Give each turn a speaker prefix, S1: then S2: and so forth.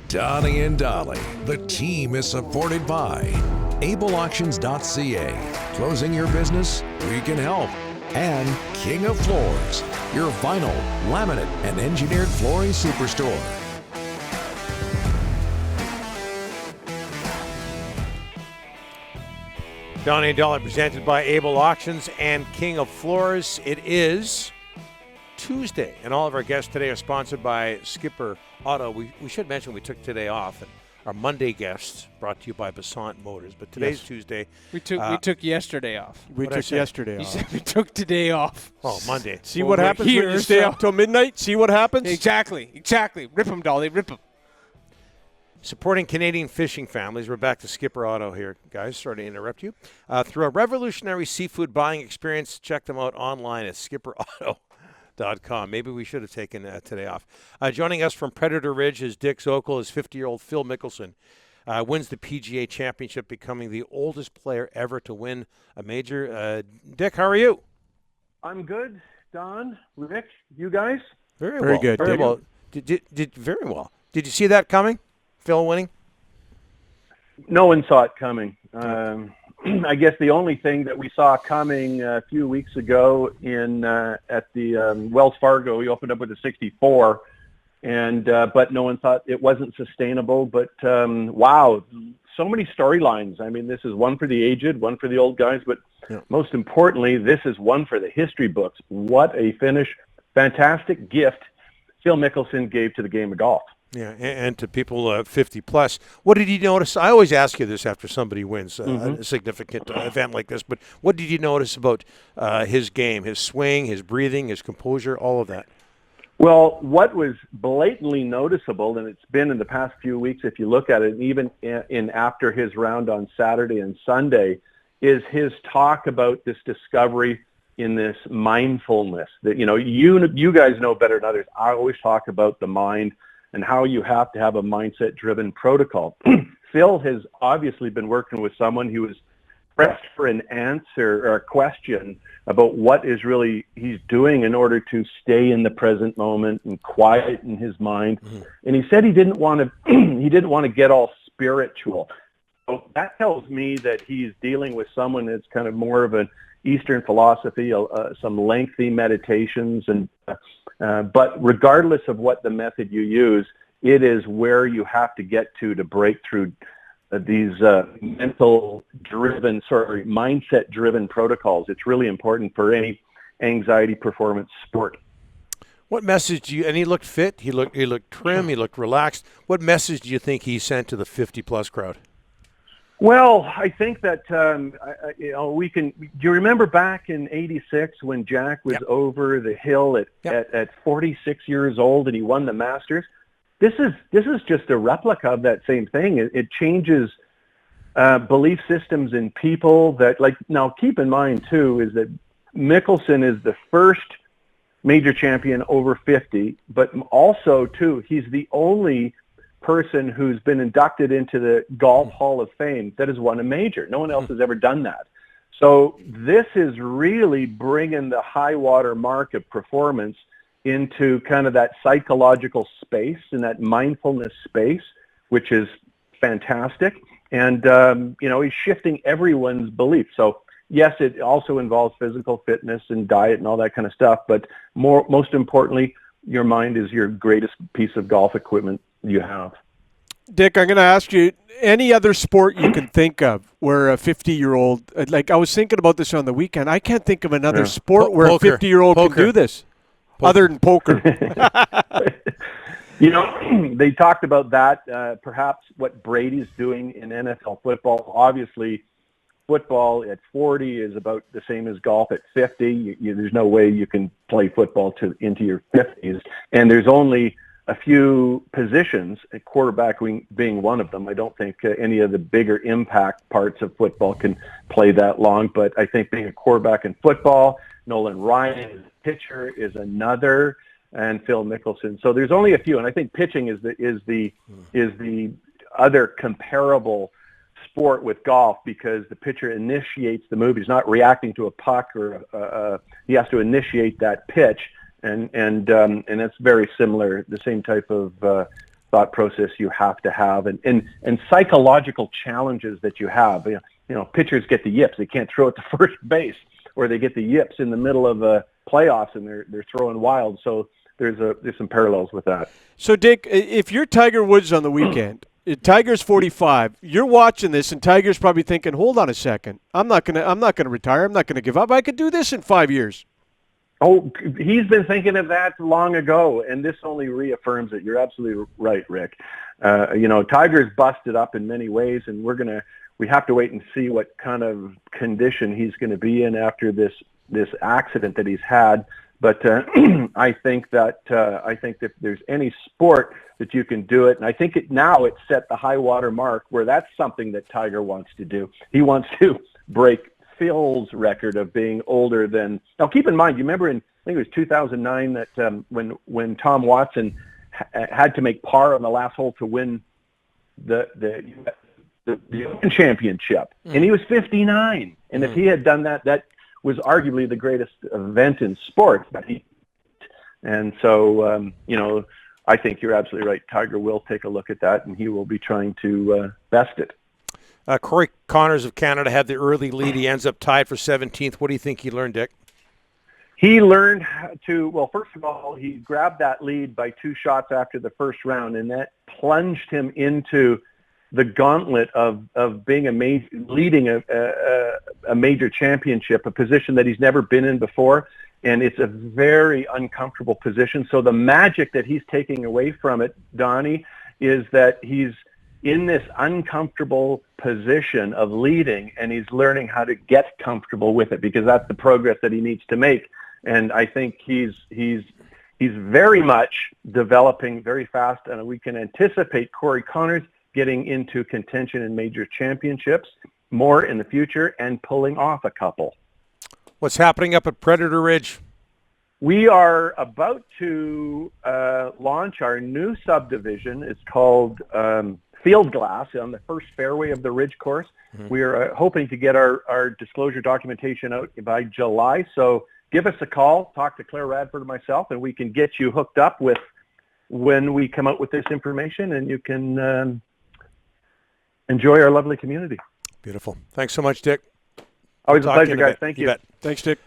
S1: Donnie and Dolly. The team is supported by ableauctions.ca. Closing your business? We can help. And King of Floors, your vinyl, laminate, and engineered flooring superstore.
S2: Donnie and Dolly presented by Able Auctions and King of Floors. It is Tuesday, and all of our guests today are sponsored by Skipper Auto. We should mention we took today off, and our Monday guests brought to you by Basant Motors. But today's Tuesday.
S3: We took yesterday off.
S4: We took yesterday off.
S3: You said we took today off.
S2: Oh, Monday.
S4: See what happens when you stay up till midnight? See what happens?
S3: Exactly. Rip them, Dolly. Rip them.
S2: Supporting Canadian fishing families. We're back to Skipper Auto here, guys. Sorry to interrupt you. Through a revolutionary seafood buying experience, check them out online at skipperauto.com. Maybe we should have taken today off. Joining us from Predator Ridge is Dick Zokol. His 50-year-old Phil Mickelson wins the PGA Championship, becoming the oldest player ever to win a major. Dick, how are you?
S5: I'm good. Don, Rick, you guys?
S2: Very
S4: good.
S2: Very well. Very well. Did you see that coming? Phil winning?
S5: No one saw it coming. I guess the only thing that we saw coming a few weeks ago at the Wells Fargo, he opened up with a 64, but no one thought it wasn't sustainable. But wow, so many storylines. I mean, this is one for the aged, one for the old guys, but most importantly, this is one for the history books. What a finish. Fantastic gift Phil Mickelson gave to the game of golf.
S2: Yeah, and to people 50 plus. What did you notice? I always ask you this after somebody wins a significant event like this, but what did you notice about his game, his swing, his breathing, his composure, all of that?
S5: Well, what was blatantly noticeable, and it's been in the past few weeks if you look at it, even in after his round on Saturday and Sunday, is his talk about this discovery in this mindfulness that, you guys know better than others. I always talk about the mind and how you have to have a mindset-driven protocol. Phil has obviously been working with someone who is pressed for an answer or a question about what is really he's doing in order to stay in the present moment and quiet in his mind. And he said he didn't want to get all spiritual. So that tells me that he's dealing with someone that's kind of more of an Eastern philosophy, some lengthy meditations, but regardless of what the method you use, it is where you have to get to break through these mindset-driven protocols. It's really important for any anxiety performance sport.
S2: What message do you? And he looked fit. He looked trim. He looked relaxed. What message do you think he sent to the 50-plus crowd?
S5: Well, I think that we can. Do you remember back in '86 when Jack was over the hill at 46 years old and he won the Masters? This is just a replica of that same thing. It changes belief systems in people. Now, keep in mind too is that Mickelson is the first major champion over 50, but also too he's the only person who's been inducted into the Golf Hall of Fame that has won a major. No one else has ever done that. So this is really bringing the high water mark of performance into kind of that psychological space and that mindfulness space, which is fantastic. And, he's shifting everyone's belief. So yes, it also involves physical fitness and diet and all that kind of stuff. But most importantly, your mind is your greatest piece of golf equipment you have.
S4: Dick, I'm going to ask you, any other sport you can think of where a 50-year-old, like I was thinking about this on the weekend, I can't think of another sport where a 50-year-old can do this other than poker.
S5: They talked about that, perhaps what Brady's doing in NFL football. Obviously, football at 40 is about the same as golf at 50. There's no way you can play football into your 50s. And there's only a few positions, quarterback being one of them. I don't think any of the bigger impact parts of football can play that long. But I think being a quarterback in football, Nolan Ryan as a pitcher is another, and Phil Mickelson. So there's only a few. And I think pitching is the other comparable sport with golf because the pitcher initiates the move. He's not reacting to a puck or he has to initiate that pitch. And that's very similar, the same type of thought process you have to have, and psychological challenges that you have. You know, pitchers get the yips; they can't throw it to first base, or they get the yips in the middle of playoffs and they're throwing wild. So there's some parallels with that.
S4: So Dick, if you're Tiger Woods on the weekend, Tiger's 45. You're watching this, and Tiger's probably thinking, "Hold on a second. I'm not gonna retire. I'm not gonna give up. I could do this in 5 years."
S5: Oh, he's been thinking of that long ago, and this only reaffirms it. You're absolutely right, Rick. Tiger's busted up in many ways, and we have to wait and see what kind of condition he's going to be in after this accident that he's had. But I think that if there's any sport that you can do it, and I think it's set the high water mark where that's something that Tiger wants to do. He wants to break Phil's record of being older than. Now, keep in mind, you remember I think it was 2009 that when Tom Watson had to make par on the last hole to win the Open Championship, and he was 59. And if he had done that, that was arguably the greatest event in sports. And so, I think you're absolutely right. Tiger will take a look at that, and he will be trying to best it.
S2: Corey Connors of Canada had the early lead. He ends up tied for 17th. What do you think he learned, Dick?
S5: He learned first of all, he grabbed that lead by 2 shots after the first round, and that plunged him into the gauntlet of being leading a major championship, a position that he's never been in before. And it's a very uncomfortable position. So the magic that he's taking away from it, Donnie, is that he's in this uncomfortable position of leading, and he's learning how to get comfortable with it, because that's the progress that he needs to make. And I think he's very much developing very fast, and we can anticipate Corey Connors getting into contention in major championships more in the future and pulling off a couple.
S2: What's happening up at Predator Ridge?
S5: We are about to launch our new subdivision. It's called Field Glass on the first fairway of the Ridge course. Mm-hmm. We are hoping to get our disclosure documentation out by July. So give us a call, talk to Claire Radford or myself, and we can get you hooked up with when we come out with this information, and you can enjoy our lovely community.
S2: Beautiful. Thanks so much, Dick.
S5: Always a pleasure, guys. Thank you.
S2: Bet.
S4: Thanks, Dick.